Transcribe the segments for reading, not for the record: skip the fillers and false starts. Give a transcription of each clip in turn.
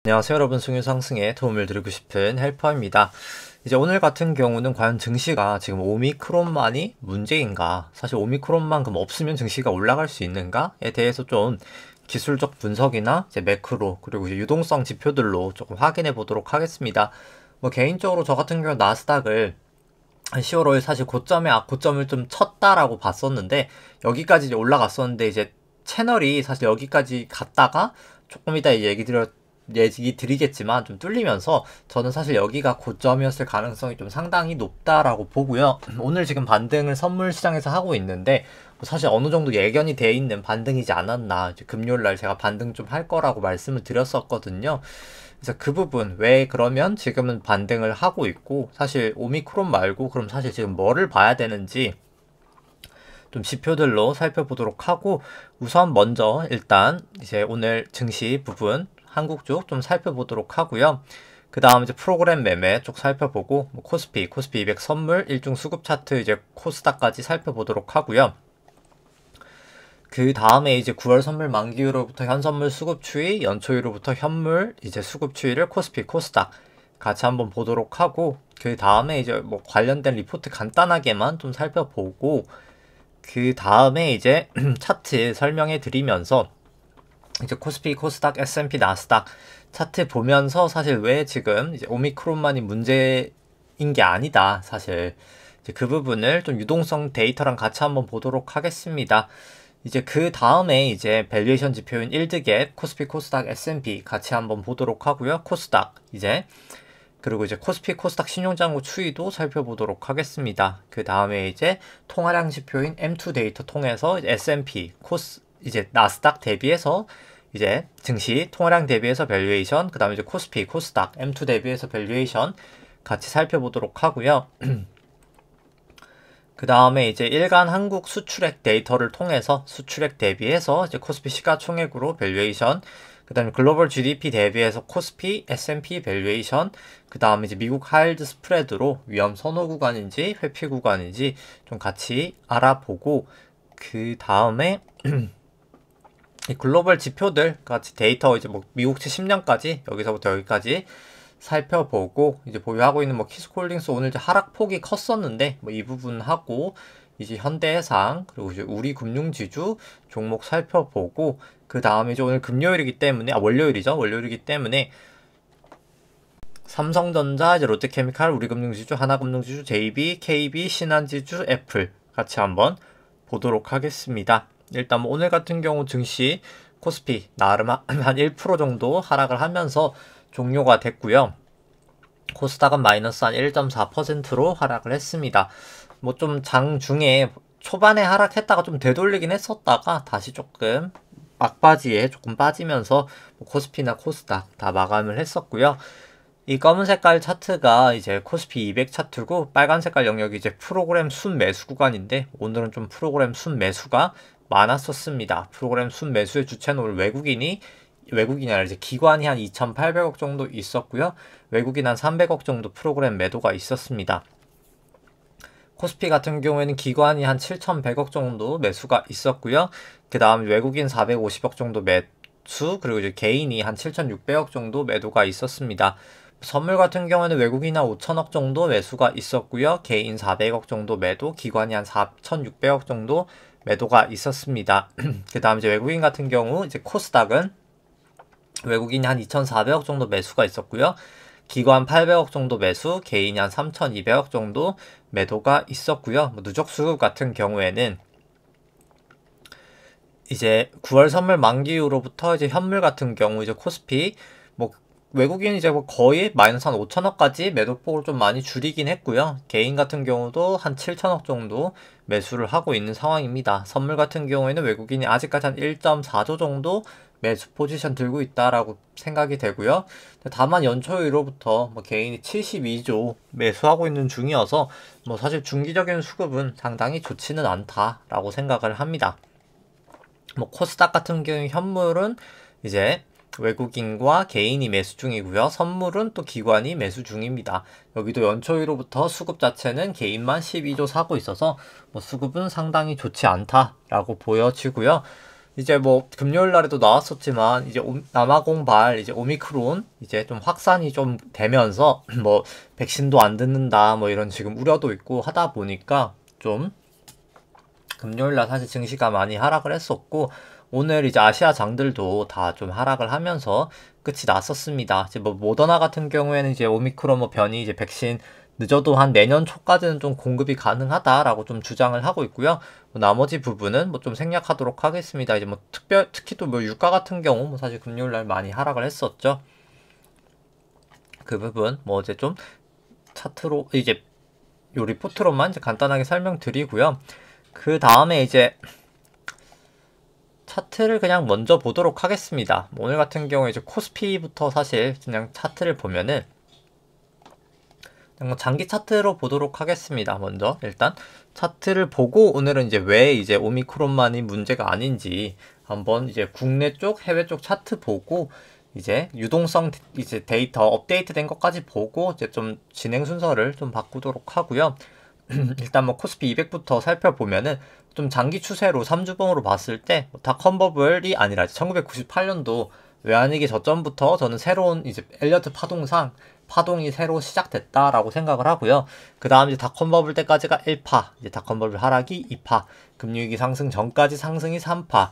안녕하세요 여러분, 승유 상승에 도움을 드리고 싶은 헬퍼입니다. 이제 오늘 같은 경우는 과연 증시가 지금 오미크론만이 문제인가, 사실 오미크론만큼 없으면 증시가 올라갈 수 있는가에 대해서 좀 기술적 분석이나 이제 매크로 그리고 이제 유동성 지표들로 조금 확인해 보도록 하겠습니다. 개인적으로 저 같은 경우 나스닥을 한 10월 5일 사실 고점을 좀 쳤다라고 봤었는데, 여기까지 이제 올라갔었는데, 이제 채널이 사실 여기까지 갔다가 조금 이따 얘기 드리겠지만 좀 뚫리면서 저는 사실 여기가 고점이었을 가능성이 좀 상당히 높다라고 보고요. 오늘 지금 반등을 선물 시장에서 하고 있는데, 사실 어느 정도 예견이 돼 있는 반등이지 않았나. 이제 금요일 날 제가 반등 좀 할 거라고 말씀을 드렸었거든요. 그래서 그 부분, 왜 그러면 지금은 반등을 하고 있고, 사실 오미크론 말고 그럼 사실 지금 뭐를 봐야 되는지 좀 지표들로 살펴보도록 하고, 우선 먼저 일단 이제 오늘 증시 부분 한국 쪽 좀 살펴보도록 하고요. 그 다음 이제 프로그램 매매 쪽 살펴보고, 코스피 200 선물, 일중 수급 차트, 이제 코스닥까지 살펴보도록 하고요. 그 다음에 이제 9월 선물 만기로부터 현선물 수급 추이, 연초이로부터 현물 이제 수급 추이를 코스피, 코스닥 같이 한번 보도록 하고, 그 다음에 이제 관련된 리포트 간단하게만 좀 살펴보고, 그 다음에 이제 차트 설명해 드리면서 이제 코스피, 코스닥, S&P, 나스닥 차트 보면서 사실 왜 지금 이제 오미크론만이 문제인 게 아니다, 사실 이제 그 부분을 좀 유동성 데이터랑 같이 한번 보도록 하겠습니다. 이제 그 다음에 이제 밸류에이션 지표인 일드갭, 코스피, 코스닥, S&P 같이 한번 보도록 하고요. 코스닥 이제 그리고 이제 코스피, 코스닥 신용장구 추이도 살펴보도록 하겠습니다. 그 다음에 이제 통화량 지표인 M2 데이터 통해서 S&P, 이제 나스닥 대비해서 이제 증시 통화량 대비해서 밸류에이션, 그 다음에 이제 코스피, 코스닥, M2 대비해서 밸류에이션 같이 살펴보도록 하고요. 그 다음에 이제 일간 한국 수출액 데이터를 통해서 수출액 대비해서 이제 코스피 시가총액으로 밸류에이션, 그 다음에 글로벌 GDP 대비해서 코스피, S&P 밸류에이션, 그 다음에 이제 미국 하이힐드 스프레드로 위험 선호 구간인지 회피 구간인지 좀 같이 알아보고, 그 다음에 글로벌 지표들 같이 데이터 이제 미국치 10년까지 여기서부터 여기까지 살펴보고, 이제 보유하고 있는 키스콜딩스 오늘 이제 하락폭이 컸었는데 이 부분 하고, 이제 현대해상 그리고 이제 우리금융지주 종목 살펴보고, 그 다음에 이제 오늘 금요일이기 때문에 월요일이기 때문에 삼성전자, 이제 롯데케미칼, 우리금융지주, 하나금융지주, JB, KB, 신한지주, 애플 같이 한번 보도록 하겠습니다. 일단 오늘 같은 경우 증시 코스피 나름 한 1% 정도 하락을 하면서 종료가 됐고요. 코스닥은 마이너스 한 1.4%로 하락을 했습니다. 좀 장중에 초반에 하락했다가 좀 되돌리긴 했었다가 다시 조금 막바지에 조금 빠지면서 코스피나 코스닥 다 마감을 했었고요. 이 검은 색깔 차트가 이제 코스피 200 차트고, 빨간 색깔 영역이 이제 프로그램 순 매수 구간인데, 오늘은 좀 프로그램 순 매수가 많았었습니다. 프로그램 순 매수의 주체는 오늘 외국인이 아니라 이제 기관이 한 2,800억 정도 있었고요. 외국인 한 300억 정도 프로그램 매도가 있었습니다. 코스피 같은 경우에는 기관이 한 7,100억 정도 매수가 있었고요. 그 다음 외국인 450억 정도 매수, 그리고 이제 개인이 한 7,600억 정도 매도가 있었습니다. 선물 같은 경우에는 외국인 한 5천억 정도 매수가 있었고요. 개인 400억 정도 매도, 기관이 한 4,600억 정도 매도가 있었습니다. 그 다음 이제 외국인 같은 경우 이제 코스닥은 외국인이 한 2,400억 정도 매수가 있었고요. 기관 800억 정도 매수, 개인이 한 3,200억 정도 매도가 있었고요. 누적 수급 같은 경우에는 이제 9월 선물 만기 이후로부터 이제 현물 같은 경우 이제 코스피 외국인 이제 거의 마이너스 한 5천억까지 매도폭을 좀 많이 줄이긴 했고요. 개인 같은 경우도 한 7천억 정도 매수를 하고 있는 상황입니다. 선물 같은 경우에는 외국인이 아직까지 한 1.4조 정도 매수 포지션 들고 있다라고 생각이 되고요. 다만 연초이로부터 개인이 72조 매수하고 있는 중이어서 사실 중기적인 수급은 상당히 좋지는 않다라고 생각을 합니다. 코스닥 같은 경우 현물은 이제 외국인과 개인이 매수 중이고요. 선물은 또 기관이 매수 중입니다. 여기도 연초이로부터 수급 자체는 개인만 12조 사고 있어서 수급은 상당히 좋지 않다라고 보여지고요. 이제 뭐 금요일 날에도 나왔었지만 이제 남아공발 이제 오미크론 이제 좀 확산이 좀 되면서 뭐 백신도 안 듣는다 뭐 이런 지금 우려도 있고 하다 보니까 좀 금요일 날 사실 증시가 많이 하락을 했었고 오늘 이제 아시아 장들도 다 좀 하락을 하면서 끝이 났었습니다. 이제 뭐 모더나 같은 경우에는 이제 오미크론 뭐 변이 이제 백신 늦어도 한 내년 초까지는 좀 공급이 가능하다라고 좀 주장을 하고 있고요. 뭐 나머지 부분은 뭐 좀 생략하도록 하겠습니다. 이제 뭐 특히 또 뭐 유가 같은 경우 뭐 사실 금요일 날 많이 하락을 했었죠. 그 부분 뭐 이제 좀 차트로 이제 요 리포트로만 이제 간단하게 설명드리고요. 그 다음에 이제 차트를 그냥 먼저 보도록 하겠습니다. 뭐 오늘 같은 경우에 이제 코스피부터 사실 그냥 차트를 보면은 장기 차트로 보도록 하겠습니다. 먼저 일단 차트를 보고 오늘은 이제 왜 이제 오미크론만이 문제가 아닌지 한번 이제 국내 쪽, 해외 쪽 차트 보고 이제 유동성 이제 데이터 업데이트된 것까지 보고 이제 좀 진행 순서를 좀 바꾸도록 하고요. 일단 뭐 코스피 200부터 살펴보면은 좀 장기 추세로 3주봉으로 봤을 때 닷컴버블이 아니라 1998년도 외환위기 저점부터 저는 새로운 이제 엘리어트 파동상 파동이 새로 시작됐다라고 생각을 하고요. 그 다음 이제 닷컴버블 때까지가 1파, 이제 닷컴버블 하락이 2파, 금융위기 상승 전까지 상승이 3파,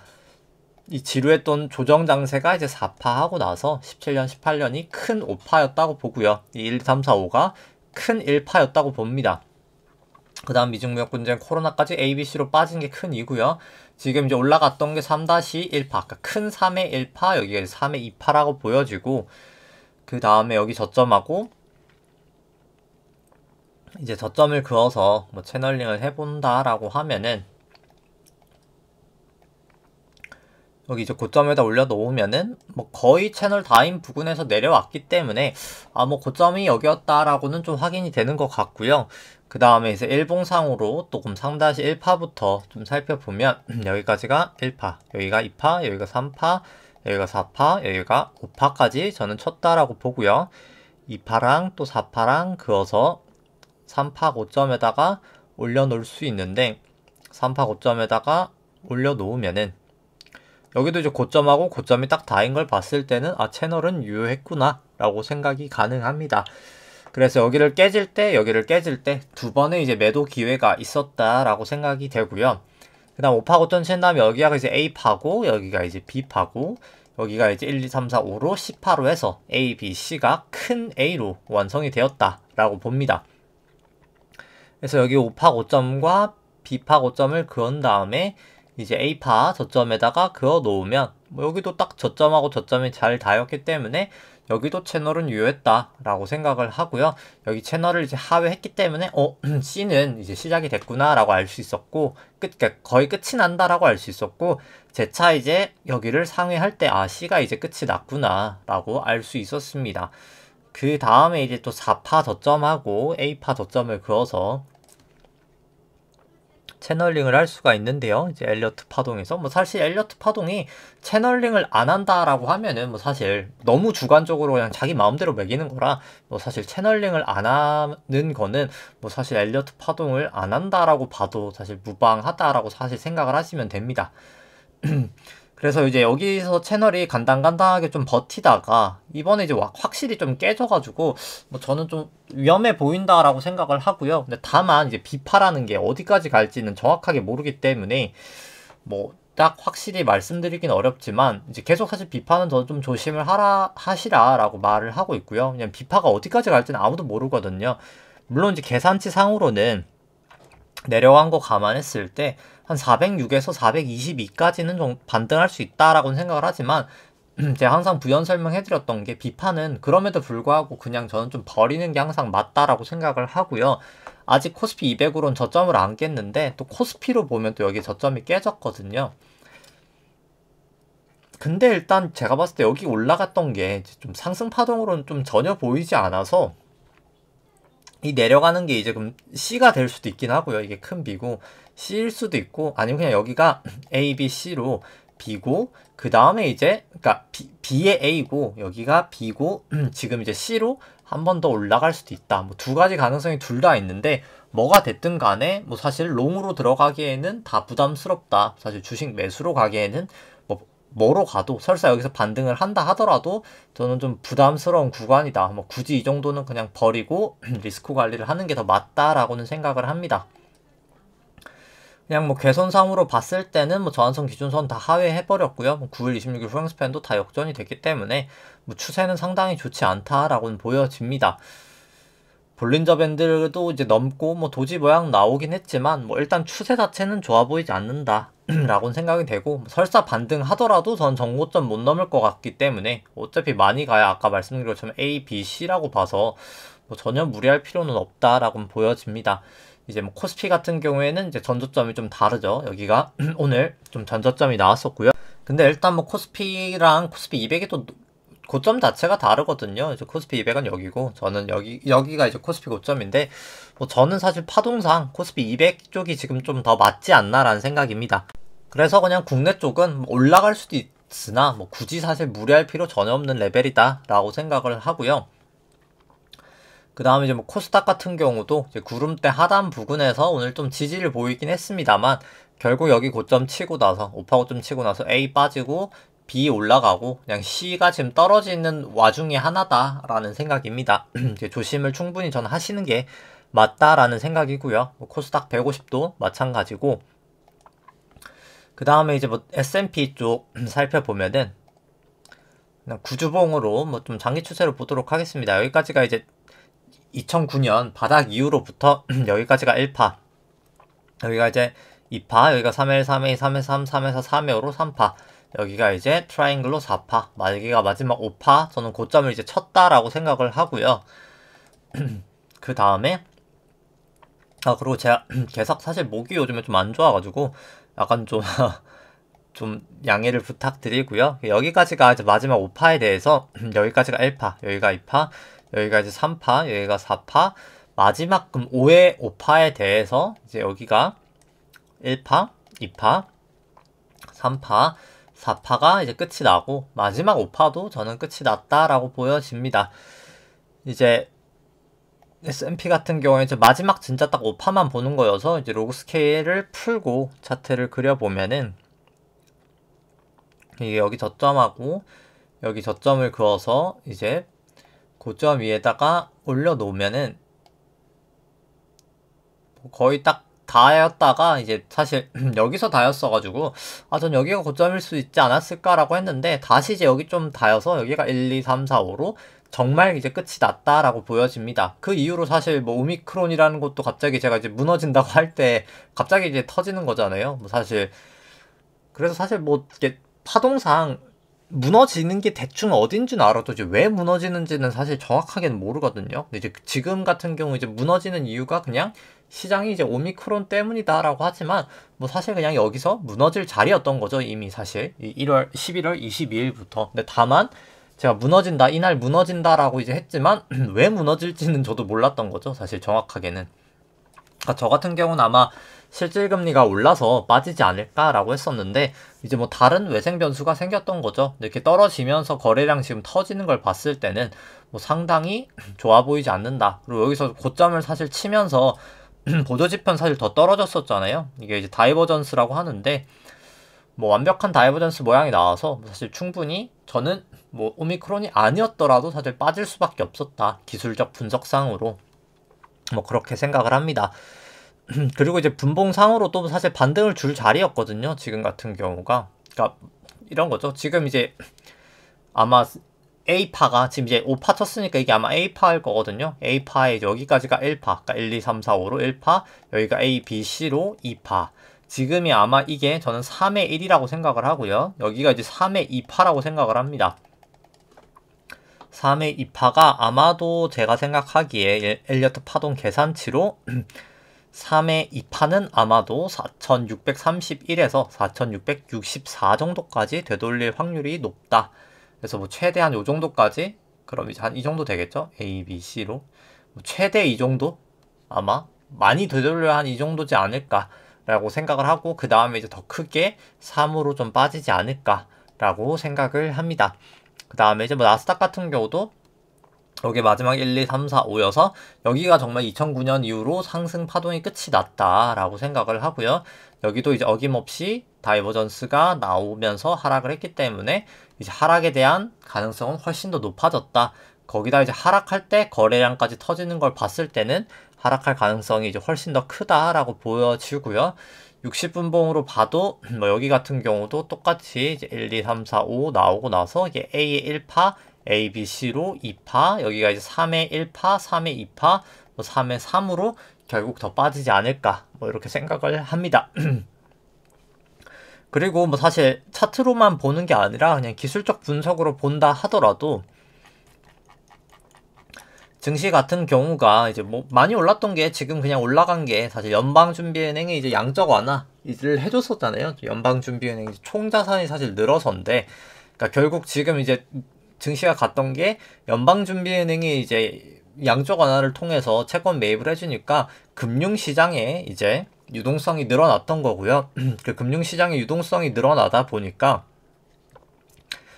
이 지루했던 조정 장세가 이제 4파 하고 나서 17년, 18년이 큰 5파였다고 보고요. 이 1, 2, 3, 4, 5가 큰 1파였다고 봅니다. 그 다음 미중무역 분쟁 코로나까지 ABC로 빠진 게 큰 2고요. 지금 이제 올라갔던 게 3-1파, 그러니까 큰 3의 1파, 여기가 3의 2파라고 보여지고, 그 다음에 여기 저점하고 이제 저점을 그어서 뭐 채널링을 해본다라고 하면은 여기 이제 고점에다 올려놓으면은 뭐 거의 채널 다인 부근에서 내려왔기 때문에 뭐 고점이 여기였다라고는 좀 확인이 되는 것 같고요. 그 다음에 이제 일봉상으로 조금 3-1파부터 좀 살펴보면 여기까지가 1파, 여기가 2파, 여기가 3파, 여기가 4파, 여기가 5파까지 저는 쳤다라고 보고요. 2파랑 또 4파랑 그어서 3파 고점에다가 올려놓을 수 있는데 3파 고점에다가 올려놓으면은 여기도 이제 고점하고 고점이 딱 다인 걸 봤을 때는 채널은 유효했구나 라고 생각이 가능합니다. 그래서 여기를 깨질 때 여기를 깨질 때 두 번의 이제 매도 기회가 있었다라고 생각이 되고요. 그 다음 5파 고점 친 다음에 여기가 이제 A파고 여기가 이제 B파고 여기가 이제 1, 2, 3, 4, 5로 C파로 해서 A, B, C가 큰 A로 완성이 되었다라고 봅니다. 그래서 여기 5파 고점과 B파 고점을 그은 다음에 이제 A파 저점에다가 그어 놓으면 뭐 여기도 딱 저점하고 저점이 잘 닿았기 때문에 여기도 채널은 유효했다라고 생각을 하고요. 여기 채널을 이제 하회했기 때문에 C는 이제 시작이 됐구나라고 알 수 있었고 그러니까 거의 끝이 난다라고 알 수 있었고 재차 이제 여기를 상회할 때 C가 이제 끝이 났구나라고 알 수 있었습니다. 그 다음에 이제 또 4파 저점하고 A파 저점을 그어서 채널링을 할 수가 있는데요. 이제 엘리어트 파동에서 뭐 사실 엘리어트 파동이 채널링을 안 한다라고 하면은 뭐 사실 너무 주관적으로 그냥 자기 마음대로 매기는 거라 뭐 사실 채널링을 안 하는 거는 뭐 사실 엘리어트 파동을 안 한다라고 봐도 사실 무방하다라고 사실 생각을 하시면 됩니다. 그래서 이제 여기서 채널이 간당간당하게 좀 버티다가 이번에 이제 확실히 좀 깨져가지고 뭐 저는 좀 위험해 보인다라고 생각을 하고요. 근데 다만 이제 비파라는 게 어디까지 갈지는 정확하게 모르기 때문에 뭐 딱 확실히 말씀드리긴 어렵지만 이제 계속 사실 비파는 더 좀 조심을 하시라라고 말을 하고 있고요. 그냥 비파가 어디까지 갈지는 아무도 모르거든요. 물론 이제 계산치 상으로는 내려간 거 감안했을 때 한 406에서 422까지는 좀 반등할 수 있다라고는 생각을 하지만 제가 항상 부연 설명해드렸던 게 비파는 그럼에도 불구하고 그냥 저는 좀 버리는 게 항상 맞다라고 생각을 하고요. 아직 코스피 200으로는 저점을 안 깼는데 또 코스피로 보면 또 여기 저점이 깨졌거든요. 근데 일단 제가 봤을 때 여기 올라갔던 게 좀 상승 파동으로는 좀 전혀 보이지 않아서 이 내려가는 게 이제 그럼 C가 될 수도 있긴 하고요. 이게 큰 B고 C일 수도 있고 아니면 그냥 여기가 A, B, C로 B고 그 다음에 이제 그러니까 B의 A고 여기가 B고 지금 이제 C로 한 번 더 올라갈 수도 있다. 뭐 두 가지 가능성이 둘 다 있는데 뭐가 됐든 간에 뭐 사실 롱으로 들어가기에는 다 부담스럽다. 사실 주식 매수로 가기에는 뭐로 가도 설사 여기서 반등을 한다 하더라도 저는 좀 부담스러운 구간이다. 뭐 굳이 이 정도는 그냥 버리고 리스크 관리를 하는 게 더 맞다라고는 생각을 합니다. 그냥 뭐 개선상으로 봤을 때는 뭐 저항선 기준선 다 하회해버렸고요. 뭐 9일 26일 후행스팬도 다 역전이 됐기 때문에 뭐 추세는 상당히 좋지 않다라고는 보여집니다. 볼린저 밴드도 이제 넘고 뭐 도지 모양 나오긴 했지만 뭐 일단 추세 자체는 좋아 보이지 않는다 라고는 생각이 되고, 뭐 설사 반등하더라도 전 정고점 못 넘을 것 같기 때문에 어차피 많이 가야 아까 말씀드린 것처럼 A, B, C라고 봐서 뭐 전혀 무리할 필요는 없다라고 보여집니다. 이제 뭐 코스피 같은 경우에는 이제 전저점이 좀 다르죠. 여기가 오늘 좀 전저점이 나왔었고요. 근데 일단 뭐 코스피랑 코스피 200이 또 고점 자체가 다르거든요. 이제 코스피 200은 여기고 저는 여기가 이제 코스피 고점인데, 뭐 저는 사실 파동상 코스피 200 쪽이 지금 좀 더 맞지 않나라는 생각입니다. 그래서 그냥 국내 쪽은 뭐 올라갈 수도 있으나 뭐 굳이 사실 무리할 필요 전혀 없는 레벨이다라고 생각을 하고요. 그 다음에 이제 뭐 코스닥 같은 경우도 이제 구름대 하단 부근에서 오늘 좀 지지를 보이긴 했습니다만, 결국 여기 고점 치고 나서 오파 고점 치고 나서 A 빠지고 B 올라가고 그냥 C가 지금 떨어지는 와중에 하나다라는 생각입니다. 이제 조심을 충분히 저는 하시는 게 맞다라는 생각이고요. 뭐 코스닥 150도 마찬가지고, 그 다음에 이제 뭐 S&P 쪽 살펴보면은 그냥 구주봉으로 뭐 좀 장기 추세로 보도록 하겠습니다. 여기까지가 이제 2009년 바닥 이후로부터 여기까지가 1파, 여기가 이제 2파, 여기가 3L, 3A, 3에 3, 3에서 3회로 3파, 여기가 이제 트라이앵글로 4파, 여기가 마지막 5파, 저는 고점을 이제 쳤다라고 생각을 하고요. 그 다음에 그리고 제가 계속 사실 목이 요즘에 좀 안 좋아가지고 약간 좀 좀 양해를 부탁드리고요. 여기까지가 이제 마지막 5파에 대해서 여기까지가 1파, 여기가 2파, 여기가 이제 3파, 여기가 4파, 마지막 그럼 5회 5파에 대해서 이제 여기가 1파, 2파, 3파, 4파가 이제 끝이 나고 마지막 5파도 저는 끝이 났다라고 보여집니다. 이제 S&P 같은 경우에 이제 마지막 진짜 딱 5파만 보는 거여서 이제 로그 스케일을 풀고 차트를 그려보면은 이게 여기 저점하고 여기 저점을 그어서 이제 고점 위에다가 올려놓으면은 거의 딱 다였다가 이제 사실 여기서 다였어가지고 전 여기가 고점일 수 있지 않았을까라고 했는데, 다시 이제 여기 좀 다여서 여기가 1, 2, 3, 4, 5로 정말 이제 끝이 났다라고 보여집니다. 그 이후로 사실 뭐 오미크론이라는 것도 갑자기 제가 이제 무너진다고 할 때 갑자기 이제 터지는 거잖아요. 뭐 사실 그래서 사실 뭐 이게 파동상 무너지는 게 대충 어딘지는 알아도 이제 왜 무너지는지는 사실 정확하게는 모르거든요. 근데 이제 지금 같은 경우 이제 무너지는 이유가 그냥 시장이 이제 오미크론 때문이다라고 하지만 뭐 사실 그냥 여기서 무너질 자리였던 거죠. 이미 사실 11월 22일부터. 근데 다만 제가 무너진다, 이날 무너진다라고 이제 했지만 왜 무너질지는 저도 몰랐던 거죠. 사실 정확하게는. 그러니까 저 같은 경우는 아마 실질금리가 올라서 빠지지 않을까라고 했었는데, 이제 뭐 다른 외생 변수가 생겼던 거죠. 이렇게 떨어지면서 거래량 지금 터지는 걸 봤을 때는 뭐 상당히 좋아 보이지 않는다. 그리고 여기서 고점을 사실 치면서 보조지표는 사실 더 떨어졌었잖아요. 이게 이제 다이버전스라고 하는데, 뭐 완벽한 다이버전스 모양이 나와서 사실 충분히 저는 뭐 오미크론이 아니었더라도 사실 빠질 수밖에 없었다. 기술적 분석상으로 뭐 그렇게 생각을 합니다. 그리고 이제 분봉상으로도 사실 반등을 줄 자리였거든요. 지금 같은 경우가. 그러니까 이런 거죠. 지금 이제 아마 A파가 지금 이제 5파 쳤으니까 이게 아마 A파일 거거든요. A파에 여기까지가 1파. 그러니까 1, 2, 3, 4, 5로 1파. 여기가 A, B, C로 2파. 지금이 아마 이게 저는 3의 1이라고 생각을 하고요. 여기가 이제 3의 2파라고 생각을 합니다. 3의 2파가 아마도 제가 생각하기에 엘리어트 파동 계산치로 3의 2파는 아마도 4631에서 4664 정도까지 되돌릴 확률이 높다. 그래서 뭐 최대한 요 정도까지, 그럼 이제 한 이 정도 되겠죠? A, B, C로. 뭐 최대 이 정도? 아마 많이 되돌려야 한 이 정도지 않을까라고 생각을 하고, 그 다음에 이제 더 크게 3으로 좀 빠지지 않을까라고 생각을 합니다. 그 다음에 이제 뭐 나스닥 같은 경우도 여기 마지막 1, 2, 3, 4, 5여서 여기가 정말 2009년 이후로 상승 파동이 끝이 났다라고 생각을 하고요. 여기도 이제 어김없이 다이버전스가 나오면서 하락을 했기 때문에 이제 하락에 대한 가능성은 훨씬 더 높아졌다. 거기다 이제 하락할 때 거래량까지 터지는 걸 봤을 때는 하락할 가능성이 이제 훨씬 더 크다라고 보여지고요. 60분봉으로 봐도 뭐 여기 같은 경우도 똑같이 이제 1, 2, 3, 4, 5 나오고 나서 이게 A의 1파, A, B, C로 2파, 여기가 이제 3의 1파, 3의 2파, 뭐 3의 3으로 결국 더 빠지지 않을까 뭐 이렇게 생각을 합니다. 그리고 뭐 사실 차트로만 보는 게 아니라 그냥 기술적 분석으로 본다 하더라도 증시 같은 경우가 이제 뭐 많이 올랐던 게 지금 그냥 올라간 게 사실 연방준비은행이 이제 양적 완화를 해줬었잖아요. 연방준비은행 총 자산이 사실 늘어선데, 그러니까 결국 지금 이제 증시가 갔던 게 연방준비은행이 이제 양적 완화를 통해서 채권 매입을 해주니까 금융시장에 이제 유동성이 늘어났던 거고요. 그 금융시장의 유동성이 늘어나다 보니까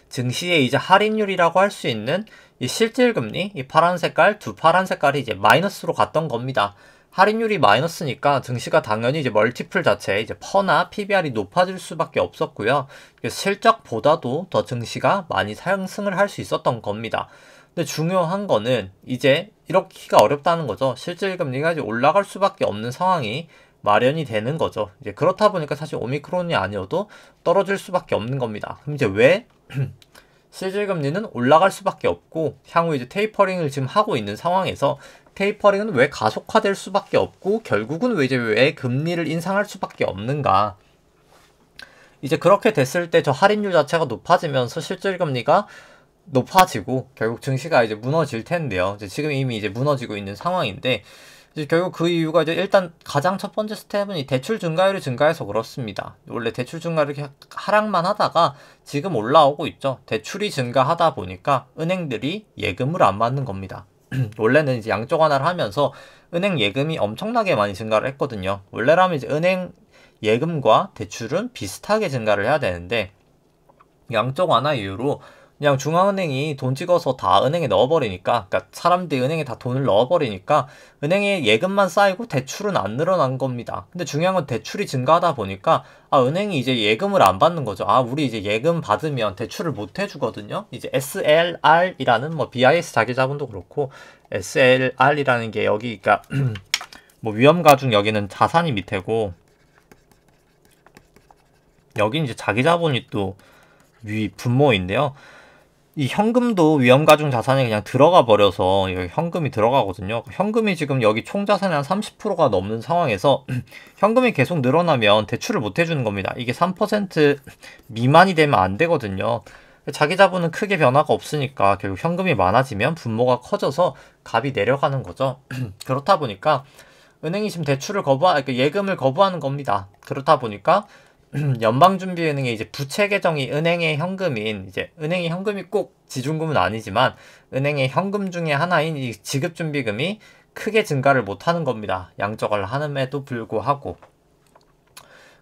증시의 이제 할인율이라고 할 수 있는 이 실질금리, 이 파란 색깔, 두 파란 색깔이 이제 마이너스로 갔던 겁니다. 할인율이 마이너스니까 증시가 당연히 이제 멀티플 자체, 이제 퍼나 PBR이 높아질 수밖에 없었고요. 실적보다도 더 증시가 많이 상승을 할 수 있었던 겁니다. 근데 중요한 거는 이제 이렇기가 어렵다는 거죠. 실질금리가 이제 올라갈 수밖에 없는 상황이 마련이 되는 거죠. 이제 그렇다 보니까 사실 오미크론이 아니어도 떨어질 수밖에 없는 겁니다. 그럼 이제 왜 실질금리는 올라갈 수밖에 없고 향후 이제 테이퍼링을 지금 하고 있는 상황에서 테이퍼링은 왜 가속화될 수밖에 없고 결국은 왜 금리를 인상할 수밖에 없는가? 이제 그렇게 됐을 때 저 할인율 자체가 높아지면서 실질금리가 높아지고 결국 증시가 이제 무너질 텐데요. 이제 지금 이미 이제 무너지고 있는 상황인데 이제 결국 그 이유가 이제 일단 가장 첫 번째 스텝은 이 대출 증가율이 증가해서 그렇습니다. 원래 대출 증가율이 이렇게 하락만 하다가 지금 올라오고 있죠. 대출이 증가하다 보니까 은행들이 예금을 안 받는 겁니다. 원래는 이제 양적 완화를 하면서 은행 예금이 엄청나게 많이 증가를 했거든요. 원래라면 이제 은행 예금과 대출은 비슷하게 증가를 해야 되는데 양적 완화 이후로 그냥 중앙은행이 돈 찍어서 다 은행에 넣어버리니까, 그러니까 사람들이 은행에 다 돈을 넣어버리니까 은행에 예금만 쌓이고 대출은 안 늘어난 겁니다. 근데 중요한 건 대출이 증가하다 보니까 은행이 이제 예금을 안 받는 거죠. 우리 이제 예금 받으면 대출을 못 해주거든요. 이제 SLR이라는 뭐 BIS 자기자본도 그렇고 SLR이라는 게 여기 그러니까 뭐 위험가중 여기는 자산이 밑에고 여기 이제 자기자본이 또 위 분모인데요. 이 현금도 위험가중 자산에 그냥 들어가 버려서 여기 현금이 들어가거든요. 현금이 지금 여기 총 자산의 한 30%가 넘는 상황에서 현금이 계속 늘어나면 대출을 못 해주는 겁니다. 이게 3% 미만이 되면 안 되거든요. 자기 자본은 크게 변화가 없으니까 결국 현금이 많아지면 분모가 커져서 값이 내려가는 거죠. 그렇다 보니까 은행이 지금 대출을 그러니까 예금을 거부하는 겁니다. 그렇다 보니까 연방준비은행의 이제 부채 계정이 은행의 현금인 이제 은행의 현금이 꼭 지중금은 아니지만 은행의 현금 중에 하나인 이 지급준비금이 크게 증가를 못하는 겁니다. 양적을 하는에도 불구하고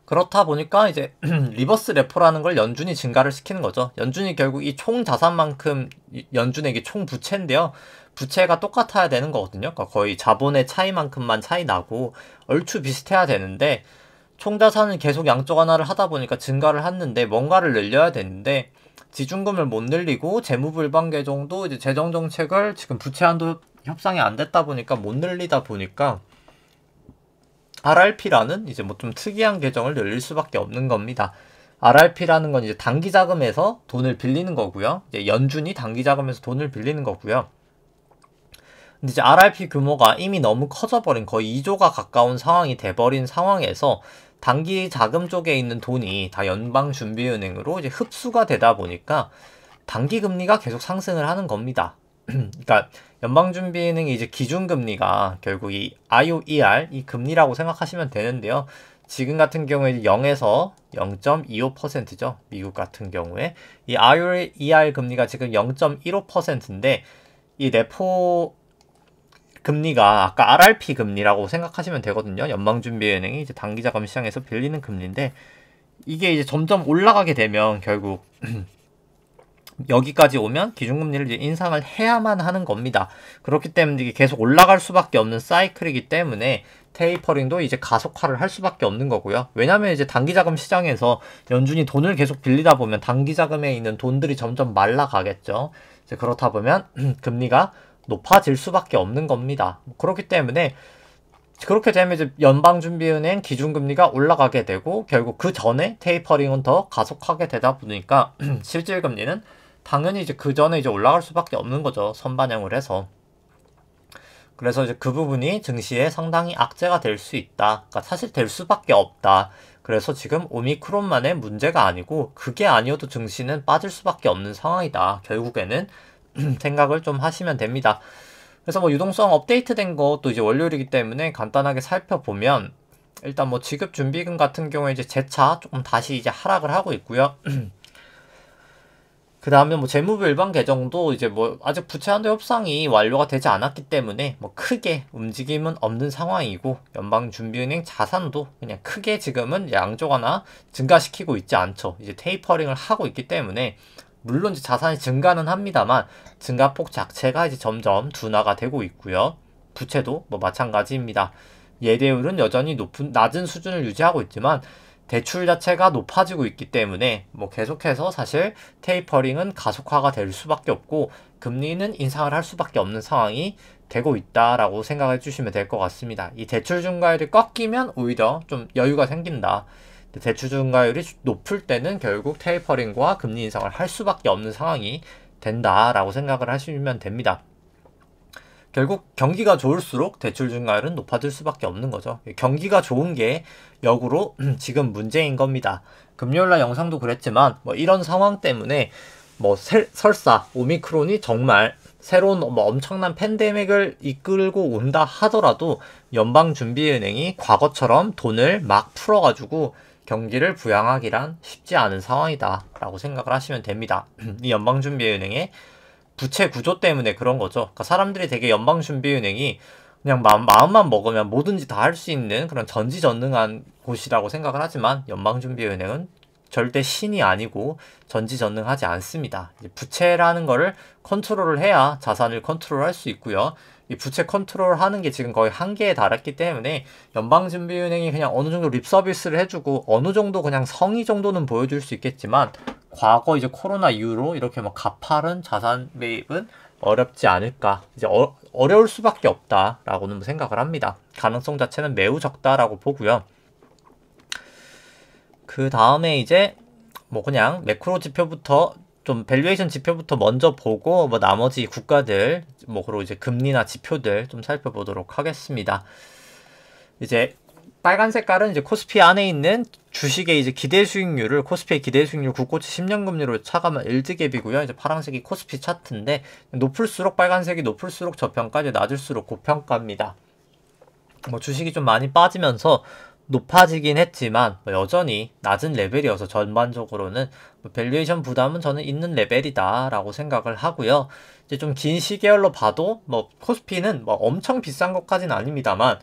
그렇다 보니까 이제 리버스 레포라는 걸 연준이 증가를 시키는 거죠. 연준이 결국 이 총 자산만큼 연준에게 총 부채인데요. 부채가 똑같아야 되는 거거든요. 그러니까 거의 자본의 차이만큼만 차이 나고 얼추 비슷해야 되는데 총 자산은 계속 양적 완화를 하다 보니까 증가를 했는데 뭔가를 늘려야 되는데 지중금을 못 늘리고 재무불방개정도 이제 재정정책을 지금 부채 한도 협상이 안 됐다 보니까 못 늘리다 보니까 RRP라는 이제 뭐 좀 특이한 계정을 늘릴 수밖에 없는 겁니다. RRP라는 건 이제 단기 자금에서 돈을 빌리는 거고요. 이제 연준이 단기 자금에서 돈을 빌리는 거고요. 근데 이제 RRP 규모가 이미 너무 커져버린 거의 2조가 가까운 상황이 돼버린 상황에서 단기 자금 쪽에 있는 돈이 다 연방준비은행으로 이제 흡수가 되다 보니까 단기 금리가 계속 상승을 하는 겁니다. 그러니까 연방준비은행이 이제 기준금리가 결국 이 IOER 이 금리라고 생각하시면 되는데요. 지금 같은 경우에 0에서 0.25%죠. 미국 같은 경우에 이 IOER 금리가 지금 0.15%인데 이 레포 금리가 아까 RRP 금리라고 생각하시면 되거든요. 연방준비은행이 이제 단기자금 시장에서 빌리는 금리인데 이게 이제 점점 올라가게 되면 결국 여기까지 오면 기준금리를 이제 인상을 해야만 하는 겁니다. 그렇기 때문에 이게 계속 올라갈 수밖에 없는 사이클이기 때문에 테이퍼링도 이제 가속화를 할 수밖에 없는 거고요. 왜냐면 이제 단기자금 시장에서 연준이 돈을 계속 빌리다 보면 단기자금에 있는 돈들이 점점 말라가겠죠. 이제 그렇다 보면 금리가 높아질 수밖에 없는 겁니다. 그렇기 때문에 그렇게 되면 이제 연방준비은행 기준금리가 올라가게 되고 결국 그 전에 테이퍼링은 더 가속하게 되다 보니까 실질금리는 당연히 이제 그 전에 이제 올라갈 수밖에 없는 거죠. 선반영을 해서. 그래서 이제 그 부분이 증시에 상당히 악재가 될 수 있다. 그러니까 사실 될 수밖에 없다. 그래서 지금 오미크론만의 문제가 아니고 그게 아니어도 증시는 빠질 수밖에 없는 상황이다. 결국에는 생각을 좀 하시면 됩니다. 그래서 뭐 유동성 업데이트된 것도 이제 월요일이기 때문에 간단하게 살펴보면 일단 뭐 지급준비금 같은 경우에 이제 재차 조금 다시 이제 하락을 하고 있고요. 그 다음에 뭐 재무부 일반 개정도 이제 뭐 아직 부채 한도 협상이 완료가 되지 않았기 때문에 뭐 크게 움직임은 없는 상황이고 연방준비은행 자산도 그냥 크게 지금은 양조거나 증가시키고 있지 않죠. 이제 테이퍼링을 하고 있기 때문에 물론 이제 자산이 증가는 합니다만 증가폭 자체가 이제 점점 둔화가 되고 있고요. 부채도 뭐 마찬가지입니다. 예대율은 여전히 낮은 수준을 유지하고 있지만 대출 자체가 높아지고 있기 때문에 뭐 계속해서 사실 테이퍼링은 가속화가 될 수밖에 없고 금리는 인상을 할 수밖에 없는 상황이 되고 있다라고 생각해 주시면 될 것 같습니다. 이 대출 증가율이 꺾이면 오히려 좀 여유가 생긴다. 대출 증가율이 높을 때는 결국 테이퍼링과 금리 인상을 할 수밖에 없는 상황이 된다라고 생각을 하시면 됩니다. 결국 경기가 좋을수록 대출 증가율은 높아질 수밖에 없는 거죠. 경기가 좋은 게 역으로 지금 문제인 겁니다. 금요일날 영상도 그랬지만 뭐 이런 상황 때문에 뭐 설사 오미크론이 정말 새로운 뭐 엄청난 팬데믹을 이끌고 온다 하더라도 연방준비은행이 과거처럼 돈을 막 풀어가지고 경기를 부양하기란 쉽지 않은 상황이다 라고 생각을 하시면 됩니다. 이 연방준비은행의 부채 구조 때문에 그런 거죠. 그러니까 사람들이 되게 연방준비은행이 그냥 마음만 먹으면 뭐든지 다 할 수 있는 그런 전지전능한 곳이라고 생각을 하지만 연방준비은행은 절대 신이 아니고 전지전능하지 않습니다. 이제 부채라는 거를 컨트롤을 해야 자산을 컨트롤할 수 있고요. 이 부채 컨트롤하는 게 지금 거의 한계에 달했기 때문에 연방준비은행이 그냥 어느 정도 립 서비스를 해주고 어느 정도 그냥 성의 정도는 보여줄 수 있겠지만 과거 이제 코로나 이후로 이렇게 뭐 가파른 자산 매입은 어렵지 않을까. 이제 어려울 수밖에 없다라고는 생각을 합니다. 가능성 자체는 매우 적다라고 보고요. 그 다음에 이제 뭐 그냥 매크로 지표부터 좀 밸류에이션 지표부터 먼저 보고 뭐 나머지 국가들 뭐 그리고 이제 금리나 지표들 좀 살펴보도록 하겠습니다. 이제 빨간 색깔은 이제 코스피 안에 있는 주식의 이제 기대 수익률을 코스피의 기대 수익률 국고치 10년 금리로 차감한 일드갭이고요. 이제 파란색이 코스피 차트인데 높을수록 빨간색이 높을수록 저평가, 이제 낮을수록 고평가입니다. 뭐 주식이 좀 많이 빠지면서 높아지긴 했지만 뭐 여전히 낮은 레벨이어서 전반적으로는 뭐 밸류에이션 부담은 저는 있는 레벨이다 라고 생각을 하고요. 이제 좀 긴 시계열로 봐도 뭐 코스피는 뭐 엄청 비싼 것까지는 아닙니다만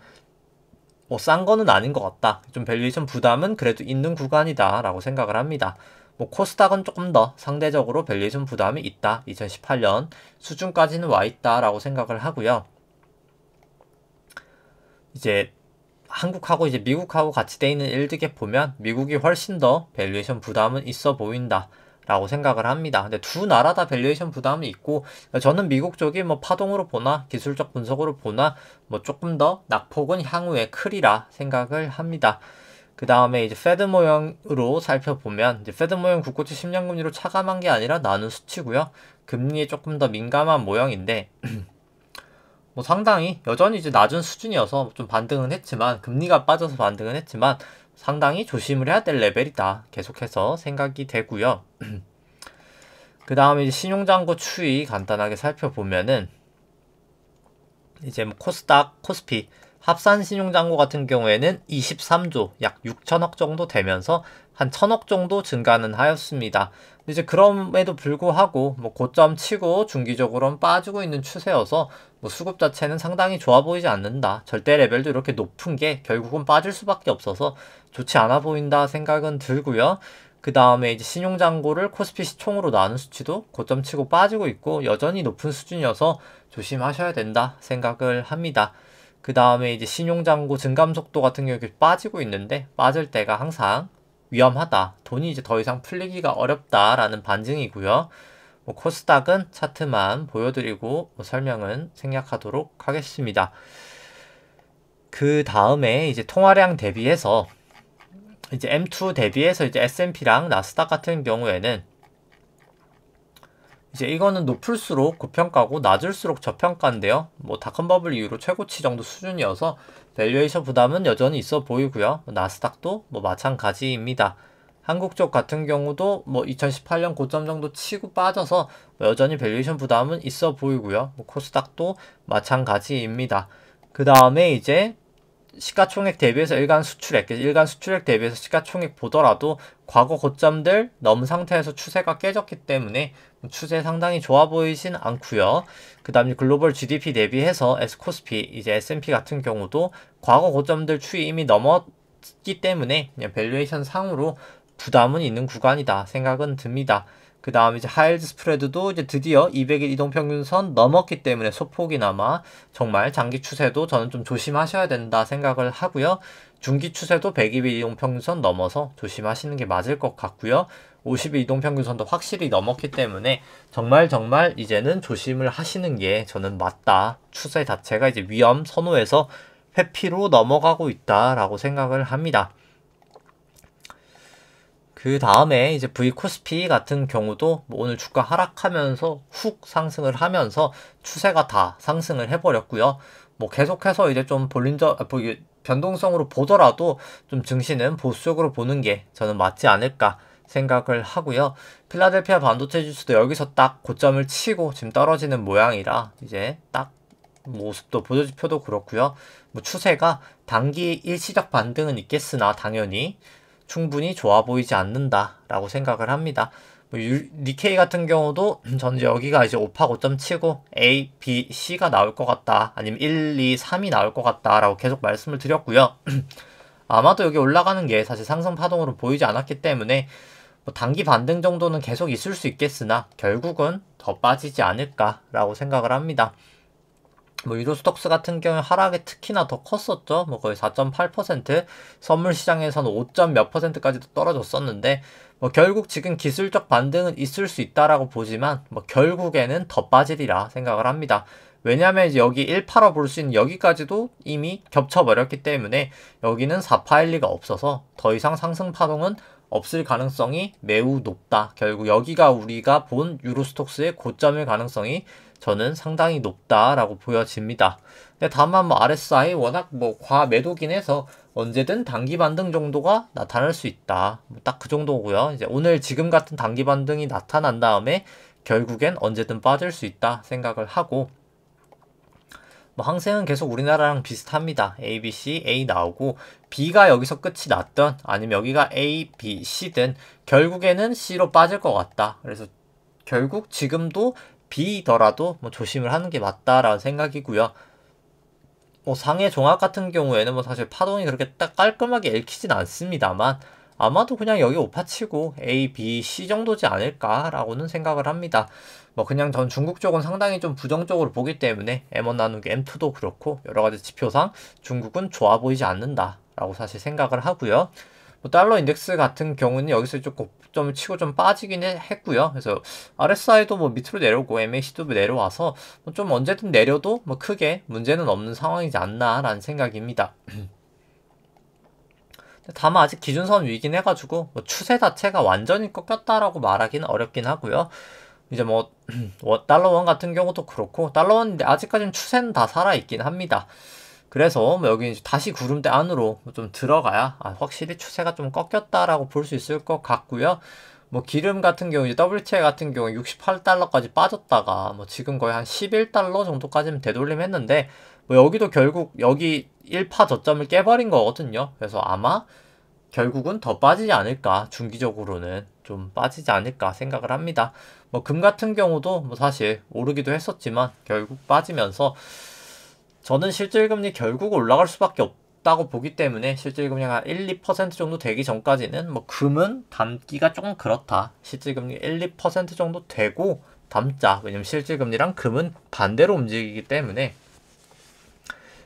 뭐 싼 거는 아닌 것 같다. 좀 밸류에이션 부담은 그래도 있는 구간이다 라고 생각을 합니다. 뭐 코스닥은 조금 더 상대적으로 밸류에이션 부담이 있다. 2018년 수준까지는 와 있다 라고 생각을 하고요. 이제 한국하고 이제 미국하고 같이 돼 있는 일드갭 보면 미국이 훨씬 더 밸류에이션 부담은 있어 보인다 라고 생각을 합니다. 근데 두 나라 다 밸류에이션 부담이 있고 저는 미국 쪽이 뭐 파동으로 보나 기술적 분석으로 보나 뭐 조금 더 낙폭은 향후에 크리라 생각을 합니다. 그 다음에 이제 페드 모형으로 살펴보면 이제 페드 모형 국고치 10년 금리로 차감한 게 아니라 나눈 수치고요. 금리에 조금 더 민감한 모형인데 뭐 상당히 여전히 이제 낮은 수준이어서 좀 반등은 했지만 금리가 빠져서 반등은 했지만 상당히 조심을 해야 될 레벨이다. 계속해서 생각이 되고요. 그 다음에 이제 신용잔고 추이 간단하게 살펴보면은 이제 뭐 코스닥, 코스피 합산 신용잔고 같은 경우에는 23조 약 6천억 정도 되면서 한 1,000억 정도 증가는 하였습니다. 이제 그럼에도 불구하고 뭐 고점 치고 중기적으로는 빠지고 있는 추세여서 뭐 수급 자체는 상당히 좋아 보이지 않는다. 절대 레벨도 이렇게 높은 게 결국은 빠질 수밖에 없어서 좋지 않아 보인다 생각은 들고요. 그 다음에 이제 신용잔고를 코스피 시총으로 나눈 수치도 고점 치고 빠지고 있고 여전히 높은 수준이어서 조심하셔야 된다 생각을 합니다. 그 다음에 이제 신용잔고 증감 속도 같은 경우에 빠지고 있는데 빠질 때가 항상 위험하다. 돈이 이제 더 이상 풀리기가 어렵다라는 반증이고요. 코스닥은 차트만 보여드리고 설명은 생략하도록 하겠습니다. 그 다음에 이제 통화량 대비해서 이제 M2 대비해서 이제 S&P랑 나스닥 같은 경우에는 이제 이거는 높을수록 고평가고 낮을수록 저평가인데요. 닷컴버블 이후로 최고치 정도 수준이어서 밸류에이션 부담은 여전히 있어 보이고요. 나스닥도 마찬가지입니다. 한국 쪽 같은 경우도 2018년 고점 정도 치고 빠져서 여전히 밸류에이션 부담은 있어 보이고요. 코스닥도 마찬가지입니다. 그 다음에 이제 시가총액 대비해서 일간 수출액 대비해서 시가총액 보더라도 과거 고점들 넘은 상태에서 추세가 깨졌기 때문에 추세 상당히 좋아 보이진 않고요. 그 다음에 글로벌 GDP 대비해서 코스피 이제 S&P 같은 경우도 과거 고점들 추이 이미 넘었기 때문에 그냥 밸류에이션 상으로 부담은 있는 구간이다 생각은 듭니다. 그 다음 이제 하이힐드 스프레드도 이제 드디어 200일 이동평균선 넘었기 때문에 소폭이나마 정말 장기 추세도 저는 좀 조심하셔야 된다 생각을 하고요. 중기 추세도 120일 이동평균선 넘어서 조심하시는 게 맞을 것 같고요. 50일 이동평균선도 확실히 넘었기 때문에 정말 이제는 조심을 하시는 게 저는 맞다. 추세 자체가 이제 위험 선호에서 회피로 넘어가고 있다라고 생각을 합니다. 그 다음에 이제 V코스피 같은 경우도 오늘 주가 하락하면서 훅 상승을 하면서 추세가 다 상승을 해버렸고요. 계속해서 이제 좀 변동성으로 보더라도 좀 증시는 보수적으로 보는 게 저는 맞지 않을까 생각을 하고요. 필라델피아 반도체 지수도 여기서 딱 고점을 치고 지금 떨어지는 모양이라 이제 딱 모습도 보조지표도 그렇고요. 추세가 단기 일시적 반등은 있겠으나 당연히 충분히 좋아 보이지 않는다라고 생각을 합니다. 니케이 같은 경우도 저는 여기가 이제 5파 고점 치고 A, B, C가 나올 것 같다. 아니면 1, 2, 3이 나올 것 같다라고 계속 말씀을 드렸고요. 아마도 여기 올라가는 게 사실 상승 파동으로 보이지 않았기 때문에 단기 반등 정도는 계속 있을 수 있겠으나 결국은 더 빠지지 않을까라고 생각을 합니다. 유로스톡스 같은 경우에 하락이 특히나 더 컸었죠. 거의 4.8%, 선물 시장에서는 5점 몇 %까지도 떨어졌었는데 결국 지금 기술적 반등은 있을 수 있다라고 보지만 결국에는 더 빠지리라 생각을 합니다. 왜냐하면 이제 여기 1파로 볼 수 있는 여기까지도 이미 겹쳐버렸기 때문에 여기는 4파1리가 없어서 더 이상 상승 파동은 없을 가능성이 매우 높다. 결국 여기가 우리가 본 유로스톡스의 고점일 가능성이 저는 상당히 높다라고 보여집니다. 근데 다만 RSI 워낙 과매도긴 해서 언제든 단기 반등 정도가 나타날 수 있다. 딱 그 정도고요. 이제 오늘 지금 같은 단기 반등이 나타난 다음에 결국엔 언제든 빠질 수 있다 생각을 하고 항생은 계속 우리나라랑 비슷합니다. A, B, C, A 나오고 B가 여기서 끝이 났던 아니면 여기가 A, B, C든 결국에는 C로 빠질 것 같다. 그래서 결국 지금도 B더라도 조심을 하는 게 맞다라는 생각이고요. 상해 종합 같은 경우에는 사실 파동이 그렇게 딱 깔끔하게 읽히진 않습니다만 아마도 그냥 여기 5파 치고 A, B, C 정도지 않을까라고는 생각을 합니다. 그냥 전 중국 쪽은 상당히 좀 부정적으로 보기 때문에 M1 나누기 M2도 그렇고 여러가지 지표상 중국은 좋아 보이지 않는다라고 사실 생각을 하고요. 달러 인덱스 같은 경우는 여기서 좀 고점을 치고 좀 빠지긴 했고요. 그래서 RSI도 밑으로 내려오고 MAC도 내려와서 좀 언제든 내려도 크게 문제는 없는 상황이지 않나라는 생각입니다. 다만 아직 기준선 위긴 해가지고 추세 자체가 완전히 꺾였다라고 말하기는 어렵긴 하고요. 이제 달러원 같은 경우도 그렇고 달러원인데 아직까지는 추세는 다 살아있긴 합니다. 그래서 여기 다시 구름대 안으로 좀 들어가야 확실히 추세가 좀 꺾였다라고 볼 수 있을 것 같고요. 기름 같은 경우 이제 WTI 같은 경우 68달러까지 빠졌다가 지금 거의 한 11달러 정도까지는 되돌림했는데 여기도 결국 여기 1파 저점을 깨버린 거거든요. 그래서 아마 결국은 더 빠지지 않을까, 중기적으로는 좀 빠지지 않을까 생각을 합니다. 금 같은 경우도 사실 오르기도 했었지만 결국 빠지면서 저는 실질금리 결국 올라갈 수밖에 없다고 보기 때문에 실질금리가 한 1, 2% 정도 되기 전까지는 뭐 금은 담기가 조금 그렇다. 실질금리 1, 2% 정도 되고 담자. 왜냐면 실질금리랑 금은 반대로 움직이기 때문에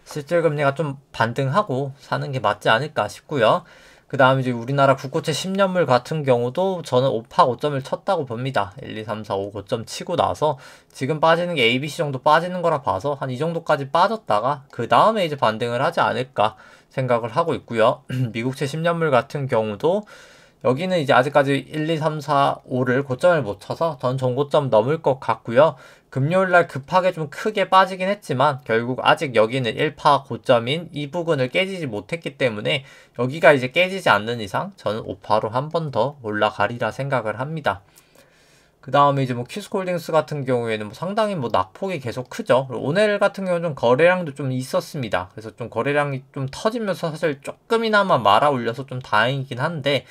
실질금리가 좀 반등하고 사는 게 맞지 않을까 싶고요. 그 다음에 이제 우리나라 국고채 10년물 같은 경우도 저는 5파 고점을 쳤다고 봅니다. 1, 2, 3, 4, 5 고점 치고 나서 지금 빠지는 게 ABC 정도 빠지는 거라 봐서 한 이 정도까지 빠졌다가 그 다음에 이제 반등을 하지 않을까 생각을 하고 있고요. 미국채 10년물 같은 경우도 여기는 이제 아직까지 1, 2, 3, 4, 5를 고점을 못 쳐서 전 전고점 넘을 것 같고요. 금요일날 급하게 좀 크게 빠지긴 했지만 결국 아직 여기는 1파 고점인 이 부근을 깨지지 못했기 때문에 여기가 이제 깨지지 않는 이상 저는 5파로 한 번 더 올라가리라 생각을 합니다. 그 다음에 이제 뭐 키스콜딩스 같은 경우에는 뭐 상당히 뭐 낙폭이 계속 크죠. 오늘 같은 경우는 좀 거래량도 좀 있었습니다. 그래서 좀 거래량이 좀 터지면서 사실 조금이나마 말아 올려서 좀 다행이긴 한데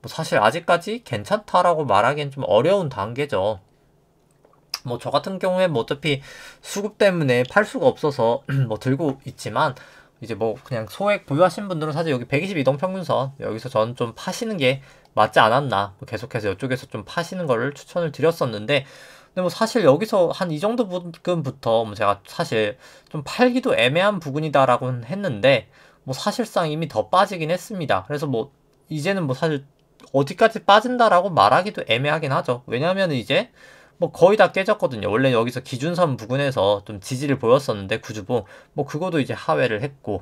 뭐 사실 아직까지 괜찮다라고 말하기엔 좀 어려운 단계죠. 뭐 저 같은 경우에 뭐 어차피 수급 때문에 팔 수가 없어서 뭐 들고 있지만 이제 뭐 그냥 소액 보유하신 분들은 사실 여기 120 이동평균선 여기서 저는 좀 파시는 게 맞지 않았나 뭐 계속해서 이쪽에서 좀 파시는 거를 추천을 드렸었는데 근데 뭐 사실 여기서 한 이 정도 부분부터 뭐 제가 사실 좀 팔기도 애매한 부분이다라고 했는데 뭐 사실상 이미 더 빠지긴 했습니다. 그래서 뭐 이제는 뭐 사실 어디까지 빠진다라고 말하기도 애매하긴 하죠. 왜냐하면 이제 뭐 거의 다 깨졌거든요. 원래 여기서 기준선 부근에서 좀 지지를 보였었는데 구주봉 뭐 그거도 이제 하회를 했고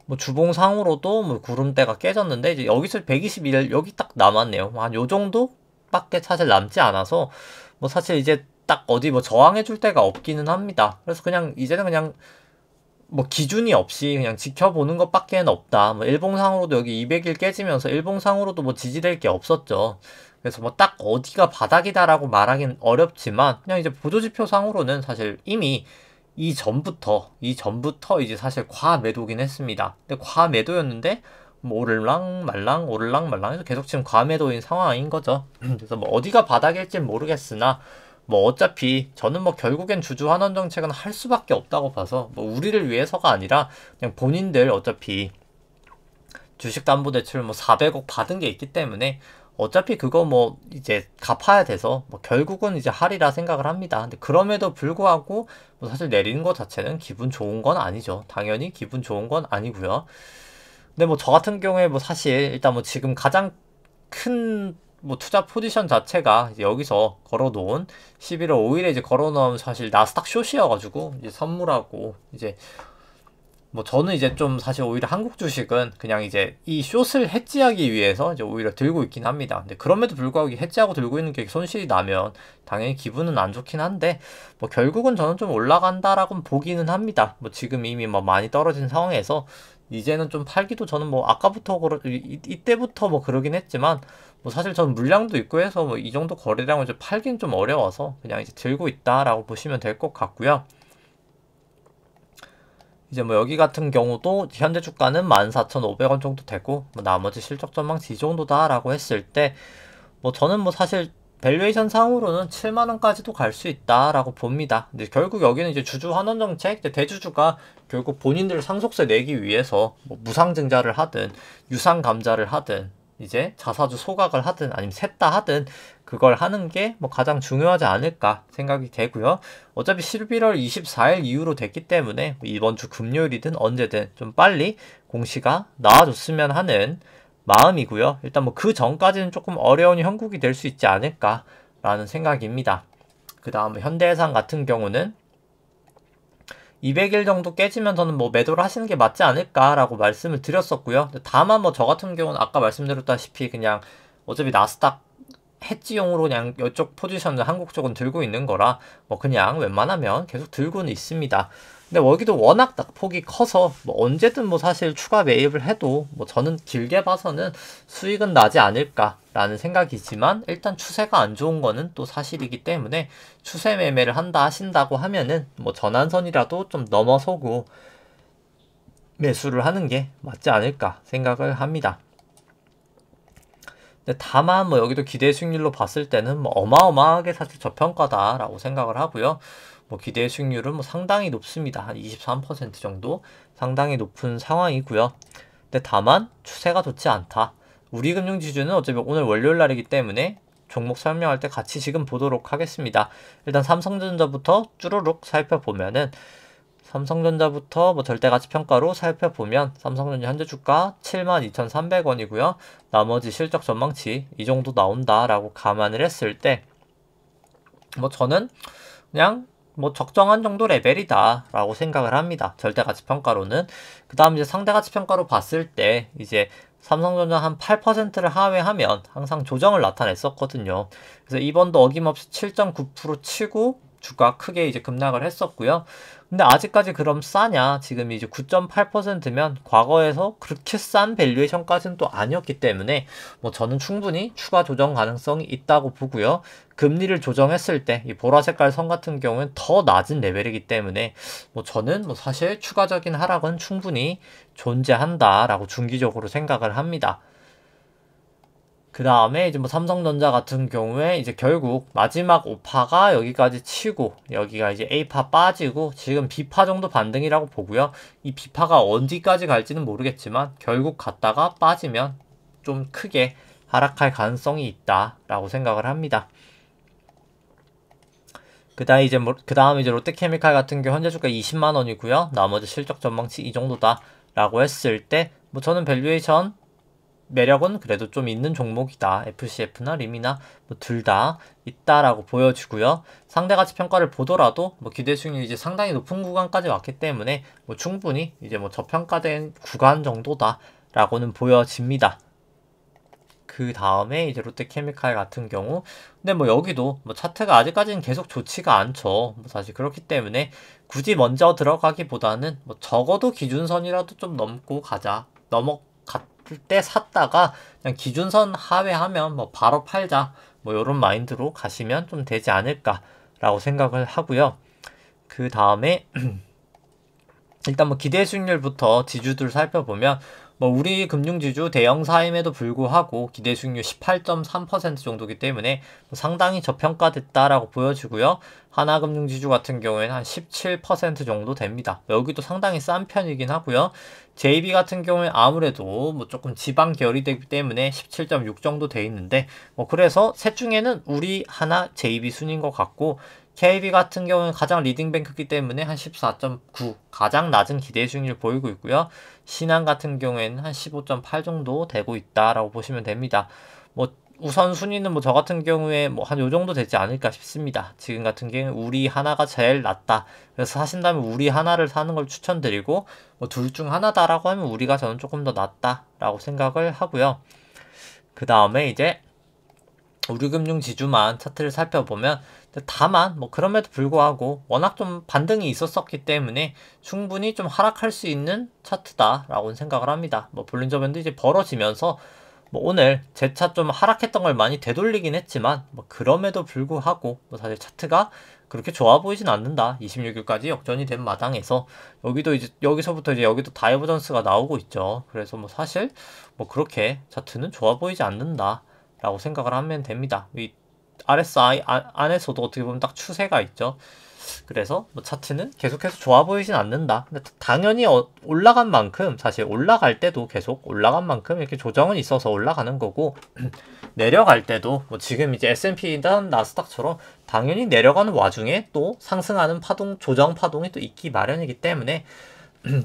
뭐 주봉상으로도 뭐 구름대가 깨졌는데 이제 여기서 121 여기 딱 남았네요. 한 요 정도밖에 사실 남지 않아서 뭐 사실 이제 딱 어디 뭐 저항해 줄 데가 없기는 합니다. 그래서 그냥 이제는 그냥 뭐 기준이 없이 그냥 지켜보는 것밖에는 없다. 뭐 일봉상으로도 여기 200일 깨지면서 일봉상으로도 뭐 지지될 게 없었죠. 그래서 뭐 딱 어디가 바닥이다라고 말하기는 어렵지만 그냥 이제 보조지표상으로는 사실 이미 이전부터 이제 사실 과매도긴 했습니다. 근데 과매도였는데 뭐 오를랑 말랑 오를랑 말랑 해서 계속 지금 과매도인 상황인 거죠. 그래서 뭐 어디가 바닥일진 모르겠으나 뭐 어차피 저는 뭐 결국엔 주주 환원 정책은 할 수밖에 없다고 봐서 뭐 우리를 위해서가 아니라 그냥 본인들 어차피 주식담보대출 뭐 400억 받은 게 있기 때문에 어차피 그거 뭐 이제 갚아야 돼서 뭐 결국은 이제 하리라 생각을 합니다. 근데 그럼에도 불구하고 뭐 사실 내리는 것 자체는 기분 좋은 건 아니죠. 당연히 기분 좋은 건 아니고요. 근데 뭐 저 같은 경우에 뭐 사실 일단 뭐 지금 가장 큰 뭐 투자 포지션 자체가 이제 여기서 걸어놓은 11월 5일에 이제 걸어놓은 사실 나스닥 숏이어가지고 이제 선물하고 이제 뭐 저는 이제 좀 사실 오히려 한국 주식은 그냥 이제 이 숏을 해지하기 위해서 이제 오히려 들고 있긴 합니다. 근데 그럼에도 불구하고 해지하고 들고 있는 게 손실이 나면 당연히 기분은 안 좋긴 한데 뭐 결국은 저는 좀 올라간다라고 보기는 합니다. 뭐 지금 이미 뭐 많이 떨어진 상황에서 이제는 좀 팔기도 저는 뭐 아까부터 이때부터 뭐 그러긴 했지만 뭐 사실 저는 물량도 있고 해서 뭐 이 정도 거래량을 이제 팔긴 좀 어려워서 그냥 이제 들고 있다라고 보시면 될 것 같고요. 이제 뭐 여기 같은 경우도 현재 주가는 14,500원 정도 되고 뭐 나머지 실적 전망치 이 정도다라고 했을 때 뭐 저는 뭐 사실 밸류에이션 상으로는 7만원까지도 갈 수 있다라고 봅니다. 근데 결국 여기는 이제 주주 환원 정책, 대주주가 결국 본인들 상속세 내기 위해서 뭐 무상증자를 하든 유상 감자를 하든 이제 자사주 소각을 하든 아니면 셋 다 하든 그걸 하는 게 뭐 가장 중요하지 않을까 생각이 되고요. 어차피 11월 24일 이후로 됐기 때문에 이번 주 금요일이든 언제든 좀 빨리 공시가 나와줬으면 하는 마음이고요. 일단 뭐 그 전까지는 조금 어려운 형국이 될 수 있지 않을까라는 생각입니다. 그 다음 현대해상 같은 경우는 200일 정도 깨지면 저는 뭐 매도를 하시는 게 맞지 않을까라고 말씀을 드렸었고요. 다만 뭐 저 같은 경우는 아까 말씀드렸다시피 그냥 어차피 나스닥 해지용으로 그냥 이쪽 포지션을 한국 쪽은 들고 있는 거라 뭐 그냥 웬만하면 계속 들고는 있습니다. 근데 여기도 워낙 낙폭이 커서 뭐 언제든 뭐 사실 추가 매입을 해도 뭐 저는 길게 봐서는 수익은 나지 않을까라는 생각이지만 일단 추세가 안 좋은 거는 또 사실이기 때문에 추세 매매를 한다 하신다고 하면은 뭐 전환선이라도 좀 넘어서고 매수를 하는 게 맞지 않을까 생각을 합니다. 근데 다만 뭐 여기도 기대 수익률로 봤을 때는 뭐 어마어마하게 사실 저평가다라고 생각을 하고요. 뭐 기대 수익률은 뭐 상당히 높습니다. 한 23% 정도 상당히 높은 상황이고요. 근데 다만 추세가 좋지 않다. 우리금융지주는 어차피 오늘 월요일 날이기 때문에 종목 설명할 때 같이 지금 보도록 하겠습니다. 일단 삼성전자부터 쭈루룩 살펴보면은 삼성전자부터 뭐 절대가치평가로 살펴보면 삼성전자 현재 주가 72,300원이고요. 나머지 실적 전망치 이 정도 나온다라고 감안을 했을 때 뭐 저는 그냥 뭐 적정한 정도 레벨이다 라고 생각을 합니다. 절대가치평가로는. 그 다음 이제 상대가치평가로 봤을 때 이제 삼성전자 한 8%를 하회하면 항상 조정을 나타냈었거든요. 그래서 이번도 어김없이 7.9% 치고 주가 크게 이제 급락을 했었고요. 근데 아직까지 그럼 싸냐? 지금 이제 9.8%면 과거에서 그렇게 싼 밸류에이션까지는 또 아니었기 때문에 뭐 저는 충분히 추가 조정 가능성이 있다고 보고요. 금리를 조정했을 때 이 보라 색깔 선 같은 경우는 더 낮은 레벨이기 때문에 뭐 저는 뭐 사실 추가적인 하락은 충분히 존재한다라고 중기적으로 생각을 합니다. 그 다음에 이제 뭐 삼성전자 같은 경우에 이제 결국 마지막 5파가 여기까지 치고 여기가 이제 A파 빠지고 지금 B파 정도 반등이라고 보고요. 이 B파가 어디까지 갈지는 모르겠지만 결국 갔다가 빠지면 좀 크게 하락할 가능성이 있다라고 생각을 합니다. 그 다음 이제 롯데케미칼 같은 경우 현재 주가 20만 원이고요. 나머지 실적 전망치 이 정도다라고 했을 때 뭐 저는 밸류에이션 매력은 그래도 좀 있는 종목이다. FCF나 림이나 뭐 둘 다 있다라고 보여지고요. 상대가치 평가를 보더라도 뭐 기대 수익률이 이제 상당히 높은 구간까지 왔기 때문에 뭐 충분히 이제 뭐 저평가된 구간 정도다라고는 보여집니다. 그 다음에 이제 롯데케미칼 같은 경우 근데 뭐 여기도 뭐 차트가 아직까지는 계속 좋지가 않죠. 뭐 사실 그렇기 때문에 굳이 먼저 들어가기보다는 뭐 적어도 기준선이라도 좀 넘고 가자. 넘어갔을 때 샀다가 그냥 기준선 하회하면 뭐 바로 팔자. 뭐 요런 마인드로 가시면 좀 되지 않을까라고 생각을 하고요. 그 다음에 일단 뭐 기대 수익률부터 지주들 살펴보면 뭐 우리 금융지주 대형사임에도 불구하고 기대 수익률 18.3% 정도기 때문에 상당히 저평가됐다라고 보여지고요. 하나금융지주 같은 경우에는 한 17% 정도 됩니다. 여기도 상당히 싼 편이긴 하고요. JB 같은 경우에 아무래도 뭐 조금 지방 계열이 되기 때문에 17.6 정도 돼 있는데 뭐 그래서 셋 중에는 우리 하나 JB 순인 것 같고 KB 같은 경우는 가장 리딩뱅크이기 때문에 한 14.9 가장 낮은 기대 수익률 보이고 있고요. 신한 같은 경우에는 한 15.8 정도 되고 있다라고 보시면 됩니다. 뭐 우선 순위는 뭐 저 같은 경우에 뭐 한 요 정도 되지 않을까 싶습니다. 지금 같은 경우는 우리 하나가 제일 낫다. 그래서 사신다면 우리 하나를 사는 걸 추천드리고 뭐 둘 중 하나다라고 하면 우리가 저는 조금 더 낫다라고 생각을 하고요. 그 다음에 이제 우리금융지주만 차트를 살펴보면 다만 뭐 그럼에도 불구하고 워낙 좀 반등이 있었었기 때문에 충분히 좀 하락할 수 있는 차트다라고 생각을 합니다. 뭐 볼린저 밴드 이제 벌어지면서 뭐 오늘 제 차 좀 하락했던 걸 많이 되돌리긴 했지만 뭐 그럼에도 불구하고 뭐 사실 차트가 그렇게 좋아 보이진 않는다. 26일까지 역전이 된 마당에서 여기도 이제 여기서부터 이제 여기도 다이버전스가 나오고 있죠. 그래서 뭐 사실 뭐 그렇게 차트는 좋아 보이지 않는다. 라고 생각을 하면 됩니다. 이 RSI 안에서도 어떻게 보면 딱 추세가 있죠. 그래서 뭐 차트는 계속해서 좋아 보이진 않는다. 근데 당연히 올라간 만큼 사실 올라갈 때도 계속 올라간 만큼 이렇게 조정은 있어서 올라가는 거고 내려갈 때도 뭐 지금 이제 S&P나 나스닥처럼 당연히 내려가는 와중에 또 상승하는 파동 조정 파동이 또 있기 마련이기 때문에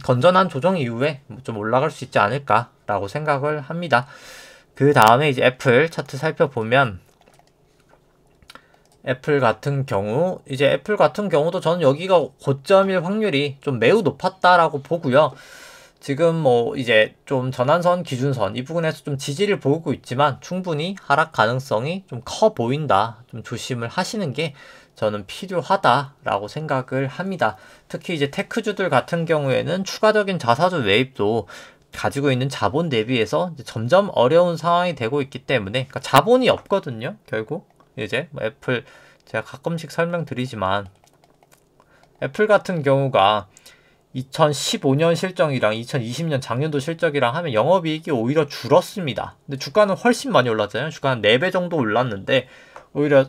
건전한 조정 이후에 좀 올라갈 수 있지 않을까라고 생각을 합니다. 그 다음에 이제 애플 차트 살펴보면 애플 같은 경우도 저는 여기가 고점일 확률이 좀 매우 높았다라고 보고요. 지금 뭐 이제 좀 전환선, 기준선 이 부분에서 좀 지지를 보이고 있지만 충분히 하락 가능성이 좀 커 보인다. 좀 조심을 하시는 게 저는 필요하다라고 생각을 합니다. 특히 이제 테크주들 같은 경우에는 추가적인 자사주 매입도 가지고 있는 자본 대비해서 점점 어려운 상황이 되고 있기 때문에 그러니까 자본이 없거든요. 결국 이제 뭐 애플 제가 가끔씩 설명드리지만 애플 같은 경우가 2015년 실적이랑 2020년 작년도 실적이랑 하면 영업이익이 오히려 줄었습니다. 근데 주가는 훨씬 많이 올랐잖아요. 주가 한 4배 정도 올랐는데 오히려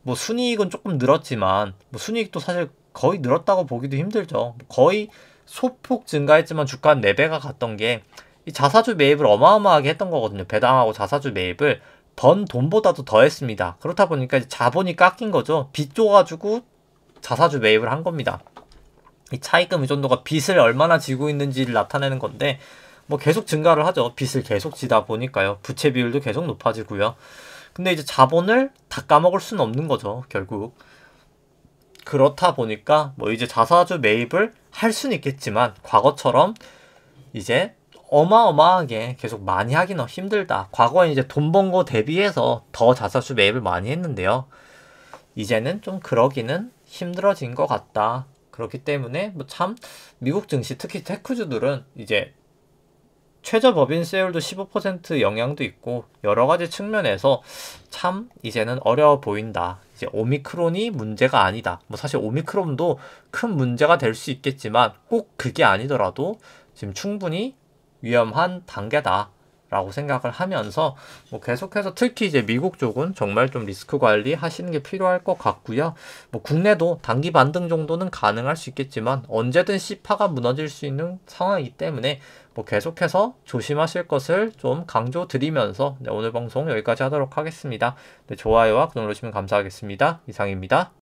뭐 순이익은 조금 늘었지만 뭐 순이익도 사실 거의 늘었다고 보기도 힘들죠. 거의 소폭 증가했지만 주가는 4배가 갔던 게 이 자사주 매입을 어마어마하게 했던 거거든요. 배당하고 자사주 매입을 번 돈보다도 더 했습니다. 그렇다 보니까 이제 자본이 깎인 거죠. 빚 줘가지고 자사주 매입을 한 겁니다. 이 차입금 의존도가 빚을 얼마나 지고 있는지를 나타내는 건데 뭐 계속 증가를 하죠. 빚을 계속 지다 보니까요. 부채 비율도 계속 높아지고요. 근데 이제 자본을 다 까먹을 수는 없는 거죠. 결국. 그렇다 보니까 뭐 이제 자사주 매입을 할 수는 있겠지만 과거처럼 이제 어마어마하게 계속 많이 하기는 힘들다. 과거에 이제 돈 번 거 대비해서 더 자사주 매입을 많이 했는데요. 이제는 좀 그러기는 힘들어진 것 같다. 그렇기 때문에 뭐 참 미국 증시 특히 테크주들은 이제 최저 법인세율도 15% 영향도 있고 여러 가지 측면에서 참 이제는 어려워 보인다. 이제 오미크론이 문제가 아니다. 뭐 사실 오미크론도 큰 문제가 될 수 있겠지만 꼭 그게 아니더라도 지금 충분히 위험한 단계다. 라고 생각을 하면서 뭐 계속해서 특히 이제 미국 쪽은 정말 좀 리스크 관리 하시는 게 필요할 것 같고요. 뭐 국내도 단기 반등 정도는 가능할 수 있겠지만 언제든 C파가 무너질 수 있는 상황이기 때문에 뭐 계속해서 조심하실 것을 좀 강조드리면서 오늘 방송 여기까지 하도록 하겠습니다. 네, 좋아요와 구독 눌러주시면 감사하겠습니다. 이상입니다.